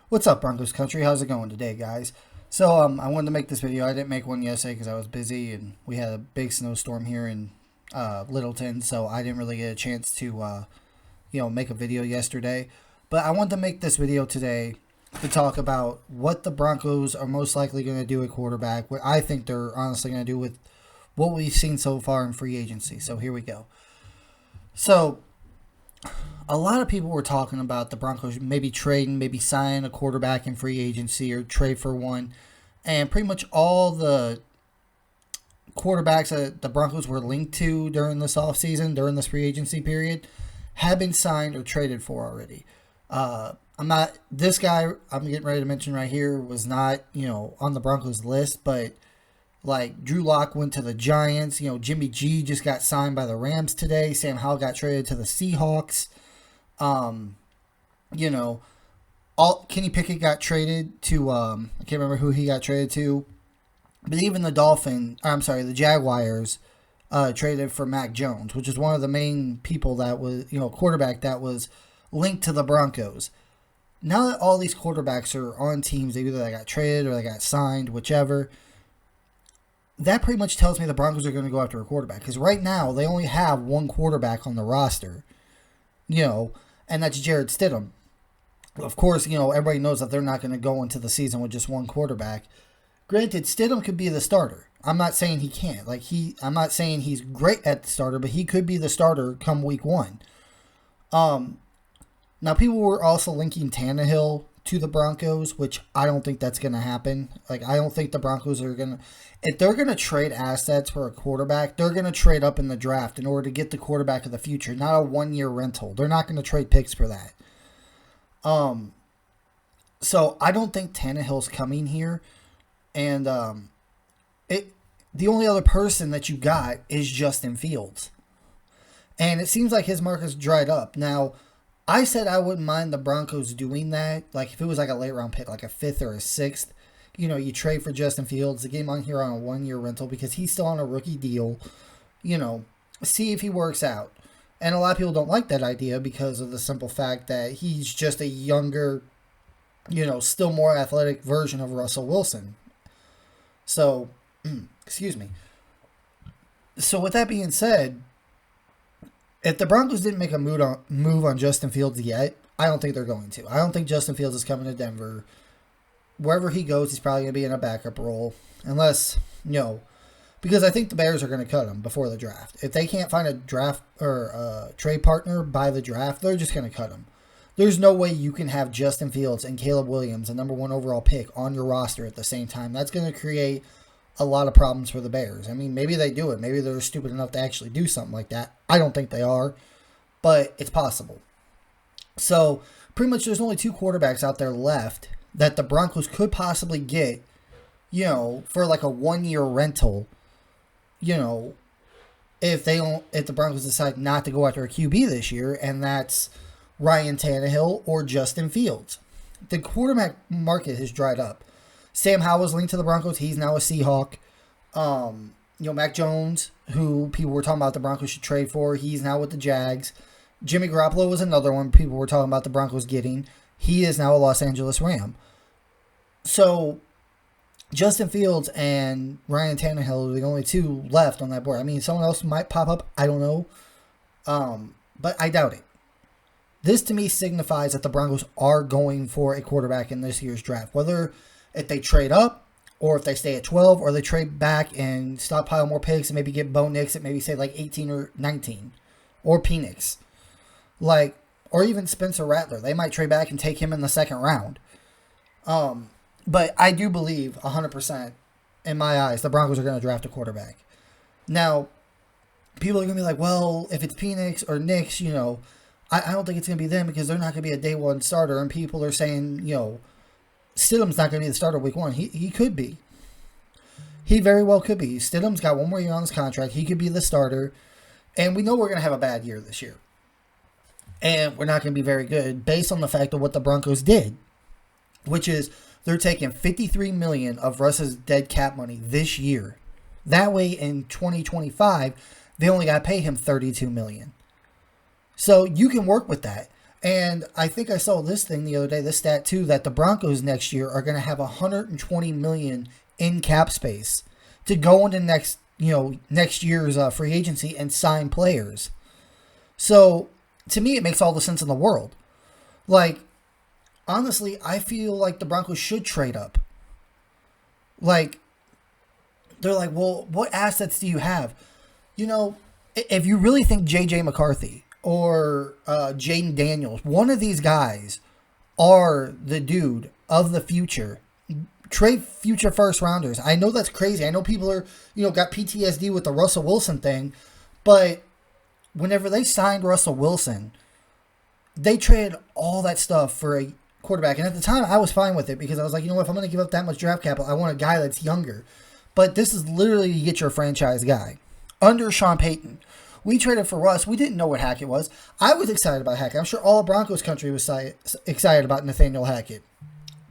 What's up, Broncos country? How's it going today, guys? So, I wanted to make this video. I didn't make one yesterday because I was busy and we had a big snowstorm here in Littleton, so I didn't really get a chance to, make a video yesterday. But I wanted to make this video today to talk about what the Broncos are most likely going to do at quarterback, what I think they're honestly going to do with what we've seen so far in free agency. So, here we go. So, a lot of people were talking about the Broncos maybe trading, maybe signing a quarterback in free agency or trade for one. And pretty much all the quarterbacks that the Broncos were linked to during this offseason, during this free agency period, have been signed or traded for already. This guy I'm getting ready to mention right here was not, on the Broncos list, but like Drew Lock went to the Giants. Jimmy G just got signed by the Rams today. Sam Howell got traded to the Seahawks. Um, you know, all Kenny Pickett got traded to I can't remember who he got traded to, but even the Jaguars traded for Mac Jones, which is one of the main people that was, quarterback that was linked to the Broncos. Now that all these quarterbacks are on teams, either they got traded or they got signed, whichever, that pretty much tells me the Broncos are going to go after a quarterback. Because right now, they only have one quarterback on the roster, and that's Jared Stidham. Of course, everybody knows that they're not going to go into the season with just one quarterback. Granted, Stidham could be the starter. I'm not saying he can't. I'm not saying he's great at the starter, but he could be the starter come week one. Now, people were also linking Tannehill to the Broncos, which I don't think that's going to happen. I don't think the Broncos are going to... If they're going to trade assets for a quarterback, they're going to trade up in the draft in order to get the quarterback of the future, not a one-year rental. They're not going to trade picks for that. So I don't think Tannehill's coming here. And the only other person that you got is Justin Fields. And it seems like his market's dried up. Now, I said I wouldn't mind the Broncos doing that. Like, if it was like a late round pick, like a fifth or a sixth, you trade for Justin Fields, to get him on here on a one-year rental because he's still on a rookie deal, see if he works out. And a lot of people don't like that idea because of the simple fact that he's just a younger, still more athletic version of Russell Wilson. So, excuse me. So with that being said, if the Broncos didn't make a move on Justin Fields yet, I don't think they're going to. I don't think Justin Fields is coming to Denver. Wherever he goes, he's probably going to be in a backup role. Unless, because I think the Bears are going to cut him before the draft. If they can't find a draft or a trade partner by the draft, they're just going to cut him. There's no way you can have Justin Fields and Caleb Williams, a number one overall pick, on your roster at the same time. That's going to create a lot of problems for the Bears. I mean, maybe they do it. Maybe they're stupid enough to actually do something like that. I don't think they are, but it's possible. So, pretty much there's only two quarterbacks out there left that the Broncos could possibly get, for like a one-year rental, if the Broncos decide not to go after a QB this year, and that's Ryan Tannehill or Justin Fields. The quarterback market has dried up. Sam Howell was linked to the Broncos. He's now a Seahawk. Mac Jones, who people were talking about the Broncos should trade for, he's now with the Jags. Jimmy Garoppolo was another one people were talking about the Broncos getting. He is now a Los Angeles Ram. So, Justin Fields and Ryan Tannehill are the only two left on that board. I mean, someone else might pop up. I don't know. But I doubt it. This, to me, signifies that the Broncos are going for a quarterback in this year's draft. Whether if they trade up, or if they stay at 12, or they trade back and stockpile more picks and maybe get Bo Nix at maybe, say, like 18 or 19. Or Penix. Or even Spencer Rattler. They might trade back and take him in the second round. But I do believe 100%, in my eyes, the Broncos are going to draft a quarterback. Now, people are going to be like, well, if it's Penix or Nix, I don't think it's going to be them because they're not going to be a day one starter. And people are saying, Stidham's not going to be the starter week one. He could be. He very well could be. Stidham's got one more year on his contract. He could be the starter. And we know we're going to have a bad year this year. And we're not going to be very good based on the fact of what the Broncos did. Which is they're taking $53 million of Russ's dead cap money this year. That way in 2025, they only got to pay him $32 million. So you can work with that. And I think I saw this thing the other day, this stat too, that the Broncos next year are going to have 120 million in cap space to go into next year's free agency and sign players. So to me, it makes all the sense in the world. Like, honestly, I feel like the Broncos should trade up. Like, they're like, well, what assets do you have? If you really think J.J. McCarthy or Jaden Daniels, one of these guys are the dude of the future, trade future first rounders. I know that's crazy. I know people are, got PTSD with the Russell Wilson thing, but whenever they signed Russell Wilson, they traded all that stuff for a quarterback. And at the time, I was fine with it because I was like, if I'm going to give up that much draft capital, I want a guy that's younger. But this is literally to get your franchise guy. Under Sean Payton, we traded for Russ. We didn't know what Hackett was. I was excited about Hackett. I'm sure all of Broncos country was excited about Nathaniel Hackett.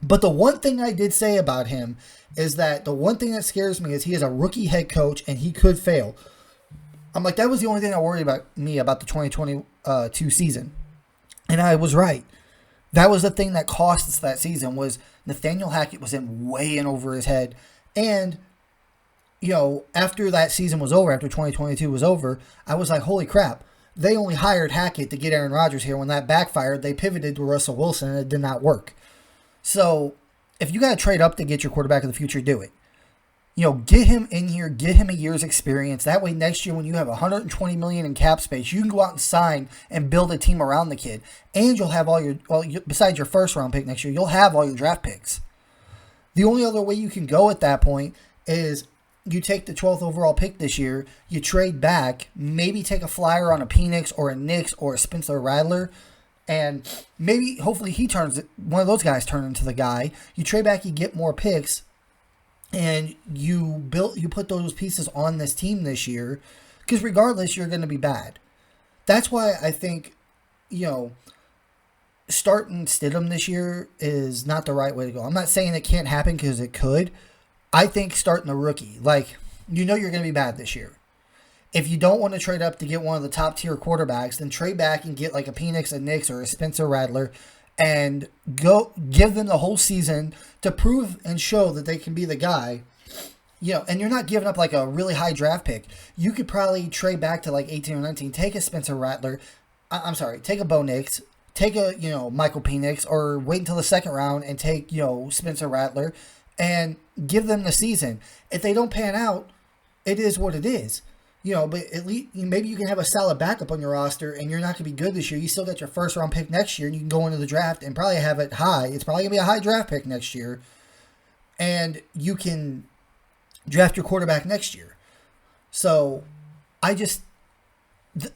But the one thing I did say about him is that the one thing that scares me is he is a rookie head coach and he could fail. I'm like, that was the only thing that worried about the 2022 season. And I was right. That was the thing that cost us that season was Nathaniel Hackett was way in over his head. And, after that season was over, after 2022 was over, I was like, holy crap. They only hired Hackett to get Aaron Rodgers here. When that backfired, they pivoted to Russell Wilson and it did not work. So if you got to trade up to get your quarterback of the future, do it. Get him in here, get him a year's experience. That way next year when you have $120 million in cap space, you can go out and sign and build a team around the kid. And you'll have besides your first round pick next year, you'll have all your draft picks. The only other way you can go at that point is you take the 12th overall pick this year, you trade back, maybe take a flyer on a Penix or a Knicks or a Spencer Rattler, and maybe, hopefully one of those guys turn into the guy. You trade back, you get more picks, and you put those pieces on this team this year, because regardless, you're going to be bad. That's why I think, starting Stidham this year is not the right way to go. I'm not saying it can't happen because it could. I think starting a rookie, you're going to be bad this year. If you don't want to trade up to get one of the top tier quarterbacks, then trade back and get like a Penix, a Knicks, or a Spencer Rattler, and go give them the whole season to prove and show that they can be the guy. And you're not giving up like a really high draft pick. You could probably trade back to like 18 or 19, take a Spencer Rattler. Take a Bo Nix, take a, Michael Penix, or wait until the second round and take, Spencer Rattler and give them the season. If they don't pan out, it is what it is. But at least maybe you can have a solid backup on your roster and you're not going to be good this year. You still got your first round pick next year and you can go into the draft and probably have it high. It's probably going to be a high draft pick next year. And you can draft your quarterback next year. So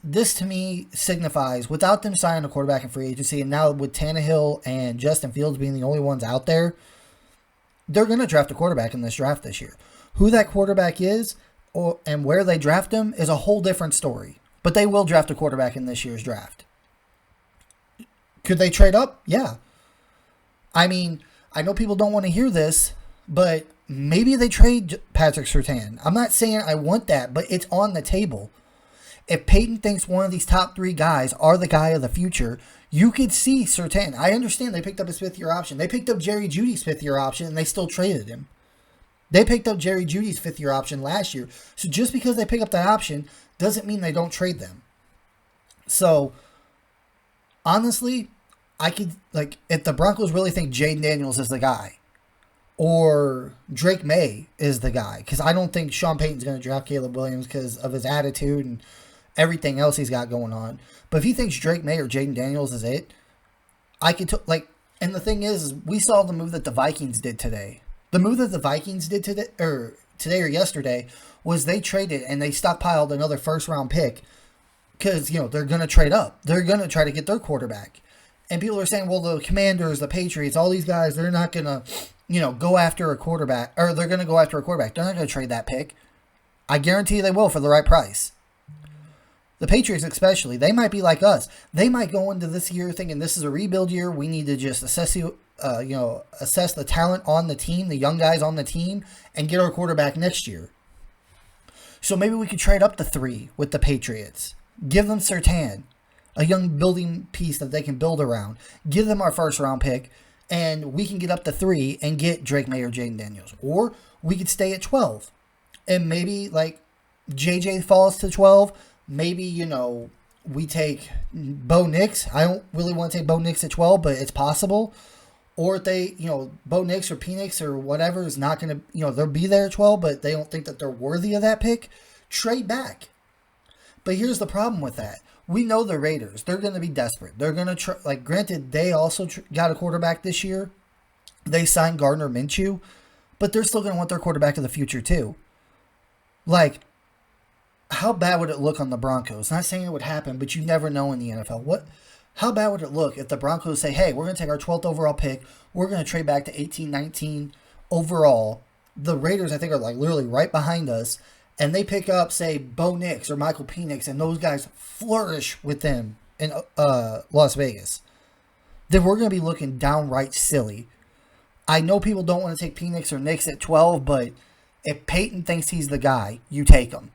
this to me signifies, without them signing a quarterback in free agency, and now with Tannehill and Justin Fields being the only ones out there, they're going to draft a quarterback in this draft this year. Who that quarterback is and where they draft him is a whole different story. But they will draft a quarterback in this year's draft. Could they trade up? Yeah. I know people don't want to hear this, but maybe they trade Patrick Surtain. I'm not saying I want that, but it's on the table. If Peyton thinks one of these top three guys are the guy of the future, you could see Surtain. I understand they picked up his fifth-year option. They picked up Jerry Jeudy's fifth-year option, and they still traded him. They picked up Jerry Jeudy's fifth-year option last year. So just because they pick up that option doesn't mean they don't trade them. So, honestly, if the Broncos really think Jaden Daniels is the guy, or Drake May is the guy, because I don't think Sean Payton's going to draft Caleb Williams because of his attitude and everything else he's got going on. But if he thinks Drake May or Jaden Daniels is it, and the thing is, we saw the move that the Vikings did today. The move that the Vikings did today or yesterday was they traded and they stockpiled another first-round pick because, they're going to trade up. They're going to try to get their quarterback. And people are saying, well, the Commanders, the Patriots, all these guys, they're not going to, go after a quarterback. Or they're going to go after a quarterback. They're not going to trade that pick. I guarantee they will for the right price. The Patriots especially, they might be like us. They might go into this year thinking this is a rebuild year. We need to just assess the talent on the team, the young guys on the team, and get our quarterback next year. So maybe we could trade up to 3 with the Patriots. Give them Surtain. a young building piece that they can build around. Give them our first round pick, and we can get up to 3 and get Drake May or Jaden Daniels. Or we could stay at 12. And maybe, like, JJ falls to 12. Maybe, we take Bo Nix. I don't really want to take Bo Nix at 12, but it's possible. Or if they, Bo Nix or Penix or whatever is not going to, they'll be there at 12, but they don't think that they're worthy of that pick, trade back. But here's the problem with that. We know the Raiders. They're going to be desperate. They're going to try, granted, they also got a quarterback this year. They signed Gardner Minshew, but they're still going to want their quarterback of the future too. How bad would it look on the Broncos? Not saying it would happen, but you never know in the NFL. How bad would it look if the Broncos say, hey, we're going to take our 12th overall pick. We're going to trade back to 18-19 overall. The Raiders, I think, are literally right behind us. And they pick up, say, Bo Nix or Michael Penix, and those guys flourish with them in Las Vegas. Then we're going to be looking downright silly. I know people don't want to take Penix or Nix at 12, but if Peyton thinks he's the guy, you take him.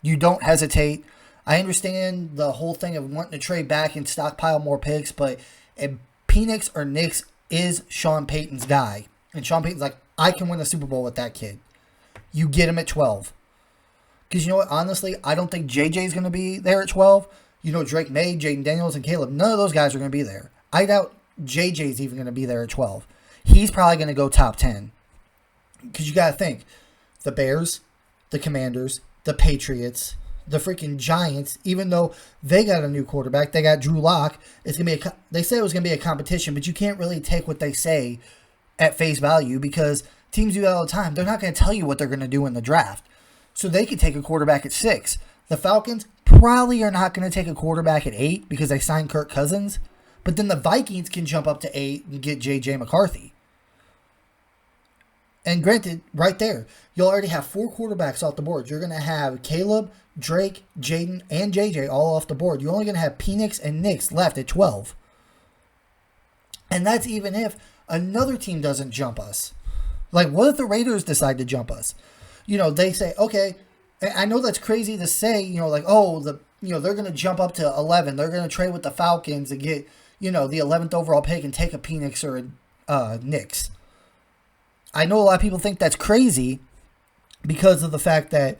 You don't hesitate. I understand the whole thing of wanting to trade back and stockpile more picks, but if Penix or Nix is Sean Payton's guy, and Sean Payton's like, I can win a Super Bowl with that kid, you get him at 12. Because you know what? Honestly, I don't think JJ's going to be there at 12. Drake May, Jaden Daniels, and Caleb, none of those guys are going to be there. I doubt JJ's even going to be there at 12. He's probably going to go top 10. Because you got to think, the Bears, the Commanders, the Patriots, the freaking Giants, even though they got a new quarterback, they got Drew Lock. It's gonna be they said it was gonna be a competition, but you can't really take what they say at face value because teams do that all the time. They're not gonna tell you what they're gonna do in the draft, so they could take a quarterback at 6. The Falcons probably are not gonna take a quarterback at 8 because they signed Kirk Cousins, but then the Vikings can jump up to 8 and get J.J. McCarthy. And granted, right there, you'll already have 4 quarterbacks off the board. You're going to have Caleb, Drake, Jaden, and JJ all off the board. You're only going to have Penix and Nix left at 12. And that's even if another team doesn't jump us. What if the Raiders decide to jump us? They say, okay, I know that's crazy to say, they're going to jump up to 11. They're going to trade with the Falcons and get, the 11th overall pick and take a Penix or a Nix. I know a lot of people think that's crazy because of the fact that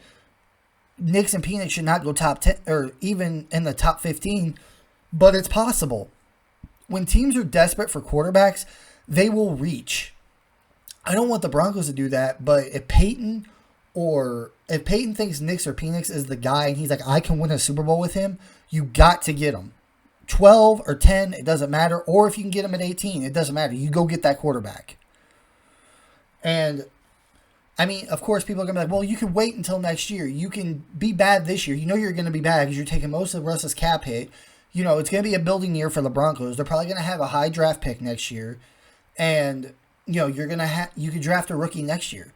Nix and Penix should not go top 10 or even in the top 15, but it's possible. When teams are desperate for quarterbacks, they will reach. I don't want the Broncos to do that, but if Peyton thinks Nix or Penix is the guy and he's like, I can win a Super Bowl with him, you got to get him. 12 or 10, it doesn't matter. Or if you can get him at 18, it doesn't matter. You go get that quarterback. And, of course, people are going to be like, well, you can wait until next year. You can be bad this year. You're going to be bad because you're taking most of Russ's cap hit. It's going to be a building year for the Broncos. They're probably going to have a high draft pick next year. And, you could draft a rookie next year.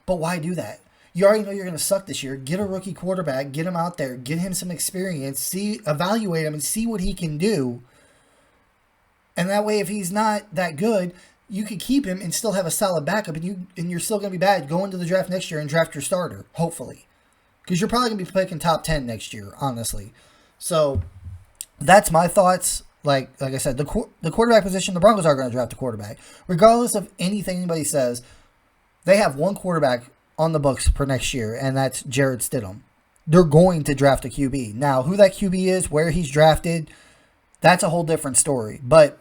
But why do that? You already know you're going to suck this year. Get a rookie quarterback. Get him out there. Get him some experience. Evaluate him and see what he can do. And that way, if he's not that good, you could keep him and still have a solid backup, and you're still going to be bad. Go into the draft next year and draft your starter, hopefully. Because you're probably going to be picking top 10 next year, honestly. So, that's my thoughts. Like I said, the quarterback position, the Broncos are going to draft a quarterback. Regardless of anything anybody says, they have one quarterback on the books for next year, and that's Jared Stidham. They're going to draft a QB. Now, who that QB is, where he's drafted, that's a whole different story. But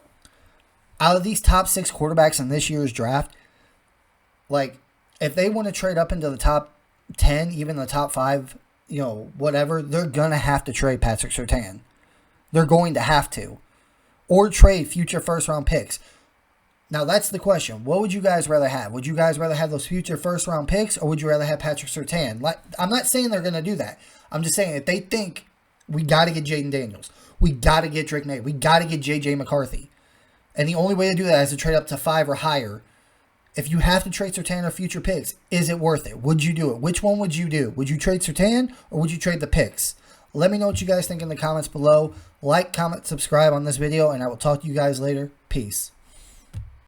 out of these top 6 quarterbacks in this year's draft, if they want to trade up into the top 10, even the top 5, whatever, they're going to have to trade Patrick Surtain. They're going to have to. Or trade future first-round picks. Now, that's the question. What would you guys rather have? Would you guys rather have those future first-round picks, or would you rather have Patrick Surtain? I'm not saying they're going to do that. I'm just saying if they think we got to get Jaden Daniels, we got to get Drake May, we got to get J.J. McCarthy, and the only way to do that is to trade up to 5 or higher. If you have to trade Surtain or future picks, is it worth it? Would you do it? Which one would you do? Would you trade Surtain or would you trade the picks? Let me know what you guys think in the comments below. Like, comment, subscribe on this video, and I will talk to you guys later. Peace.